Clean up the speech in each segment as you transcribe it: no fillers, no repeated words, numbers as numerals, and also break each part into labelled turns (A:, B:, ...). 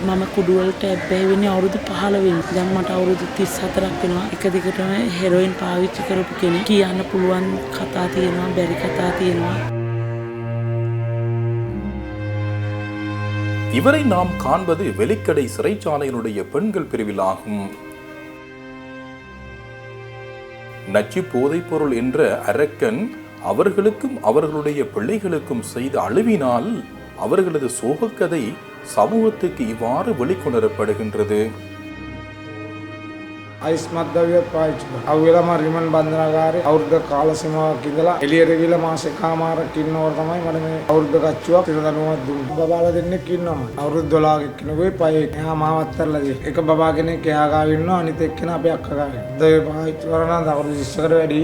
A: මම කුඩු වලට ඇබ්බැහි වෙන්නේ අවුරුදු 15 වෙනි. දැන් මට අවුරුදු 34ක් වෙනවා. එක දිගටම හෙරොයින් පාවිච්චි කරපු කෙනෙක්. කියන්න පුළුවන් කතා තියෙනවා, බැරි කතා තියෙනවා.
B: இவரை நாம் காண்பது வெலிக்கடை சிறைச்சாலையினுடைய பெண்கள் பிரிவில் ஆகும். நச்சு போதைப் பொருள் என்ற அரக்கன் அவர்களுக்கும் அவர்களுடைய பிள்ளைகளுக்கும் செய்த அழிவினால் அவர்களது சோகக்கதை சமூகத்துக்கு இவ்வாறு வெளிக்கொணரப்படுகின்றது.
C: ஐஸ் මත්ද්‍රව්‍යත් පාවිච්චි කරනවා. අවුලම රිමන් බන්ධනාගාරේ අවුරුද්ද කාල සීමාවක් ඉඳලා එළියට ගිහලා මාසෙකමාරක් ඉන්නකොට තමයි මට මේ අවුරුද්ද කච්චුවක් තිරදනුවක් දුන්නේ. බබාලා දෙන්නෙක් ඉන්නවා. අවුරුදු 12ක කෙනෙකුයි පහේ එහා මාවත් තරලා දෙයි. එක බබා කෙනෙක් එහා ගාව ඉන්නවා, අනිත් එක්කෙනා අපේ අක්කා ගාව. ඒ පාවිච්චි කරනවා අවුරුදු 20කට වැඩි.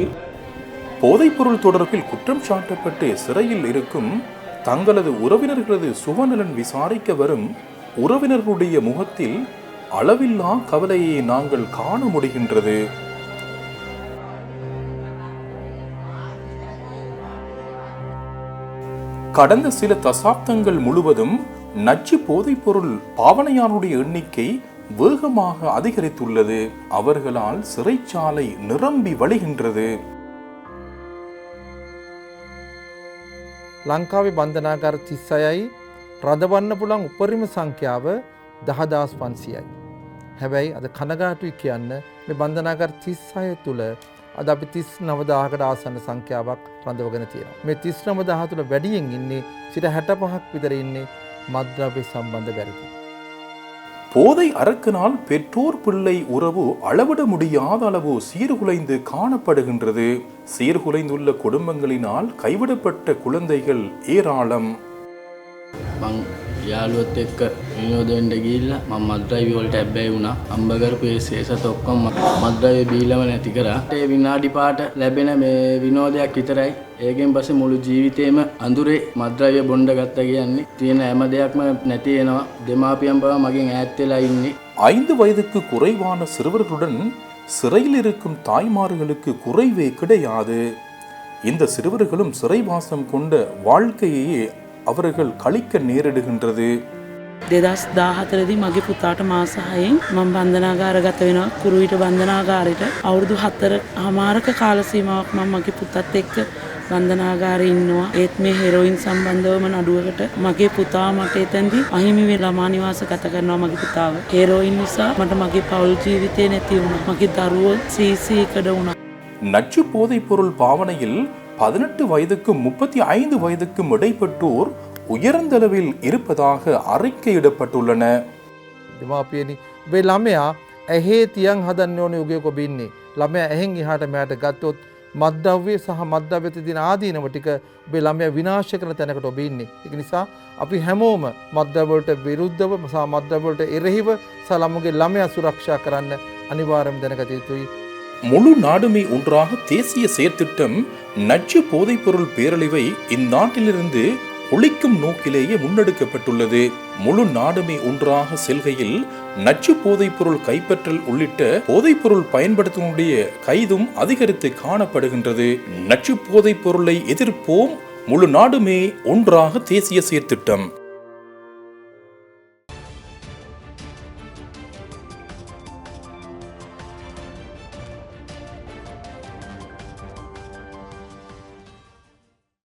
B: போதைப்பொருள் தொடர்பில் குற்றம் சாட்டப்பட்டு சிறையில் இருக்கும் தங்களது உறவினர்களது சுகநலன் விசாரிக்க வரும் உறவினர்களுடைய முகத்தில் அளவில்லா கவலையை நாங்கள் காண முடிகின்றது. கடந்த சில தசாப்தங்கள் முழுவதும் நச்சு போதைப்பொருள் பாவனையானுடைய எண்ணிக்கை வேகமாக அதிகரித்துள்ளது. அவர்களால் சிறைச்சாலை நிரம்பி வழிகின்றது.
D: ලංකාවේ බන්ධනාගාර 36යි රඳවන්න පුළුවන් උපරිම සංඛ්‍යාව 10500යි. හැබැයි අද කනගාටුයි කියන්න මේ බන්ධනාගාර 36 තුල අද අපි 39000කට ආසන්න සංඛ්‍යාවක් රඳවගෙන තියෙනවා. මේ 39000 තුල වැඩියෙන් ඉන්නේ 65ක් විතර ඉන්නේ මත්ද්‍රව්‍ය සම්බන්ධ වැරදි.
B: போதை அரக்கனால் பெற்றோர் பிள்ளை உறவு அளவிட முடியாத அளவு சீர்குலைந்து காணப்படுகின்றது. சீர்குலைந்துள்ள குடும்பங்களினால் கைவிடப்பட்ட குழந்தைகள் ஏராளம்.
E: යාළුවොත් එක්ක විනෝදෙන්ට ගිහිල්ලා මම මත්ද්‍රව්‍ය වලට ඇබ්බැහි වුණා. අම්බ කරපු ඒ සේසත ඔක්කොම මත්ද්‍රව්‍ය බීලම නැති කරා. ඒ විනාඩි පාට ලැබෙන මේ විනෝදයක් විතරයි. ඒකෙන් පස්සේ මුළු ජීවිතේම අඳුරේ මත්ද්‍රව්‍ය බොණ්ඩ ගත්තා කියන්නේ තියෙන හැම දෙයක්ම නැති වෙනවා. දෙමාපියන් බව මගෙන් ඈත් වෙලා ඉන්නේ.
B: 5 வயதுக்கு குறைவான சிறுவர்களுடன் சிறையில் இருக்கும் தாய்மார்களுக்கு குறைவே கிடையாது. இந்த சிறுவர்களும் சிறைவாசம் கொண்ட வாழ்க்கையே அவர்கள் கழிக்க நேரிடுகின்றது.
A: 2014දී මගේ පුතාට මාස 6න් මම බන්ධනාගාරගත වෙනවා. කුරුවිට බන්ධනාගාරයට අවුරුදු 4මාරක කාල සීමාවක් මම මගේ පුතත් එක්ක බන්ධනාගාරේ ඉන්නවා. ඒත් මේ හෙරොයින් සම්බන්ධවම නඩුවකට මගේ පුතා මට එතෙන්දී අහිමි වෙලා ළමා නිවාස ගත කරනවා. මගේ පුතාව හෙරොයින් නිසා මට මගේ පෞල් ජීවිතේ නැති වුණා. මගේ දරුවෝ සීසීකඩ වුණා.
B: நச்சு போதைப் பொருள் பாவனையில் 18 வயதுக்கும் 35 வயதுக்கும் இடைப்பட்டோர் உயர்ந்த அளவில் இருப்பதாக அறிக்கையிடப்பட்டுள்ளன.
D: දෙමාපියනි ඔබේ ළමයා ඇහි තියන් හදන්න ඕනේ උගයක ඔබ ඉන්නේ. ළමයා ඇහෙන් එහාට මෙහාට ගත්තොත් මත්ද්‍රව්‍ය සහ මත්ද්‍රව්‍ය තියෙන ආදීනව ටික ඔබේ ළමයා විනාශ කරන තැනකට ඔබ ඉන්නේ. ඒක නිසා අපි හැමෝම මත්ද්‍රව්‍ය වලට විරුද්ධව සහ මත්ද්‍රව්‍ය වලට එරෙහිව සහ ළමගේ ළමයා සුරක්ෂා කරන්න අනිවාර්යයෙන්ම දැනගත යුතුයි.
B: முழு நாடுமே ஒன்றாக தேசிய செயற்திட்டம் நச்சு போதைப்பொருள் பேரழிவை இந்நாட்டிலிருந்து ஒழிக்கும் நோக்கிலேயே முன்னெடுக்கப்பட்டுள்ளது. முழு நாடுமே ஒன்றாக செல்கையில் நச்சு போதைப்பொருள் கைப்பற்றல் உள்ளிட்ட போதைப்பொருள் பயன்படுத்துவனுடைய கைதும் அதிகரித்து காணப்படுகின்றது. நச்சு போதைப் பொருளை எதிர்ப்போம். முழு நாடுமே ஒன்றாக தேசிய செயற்திட்டம்.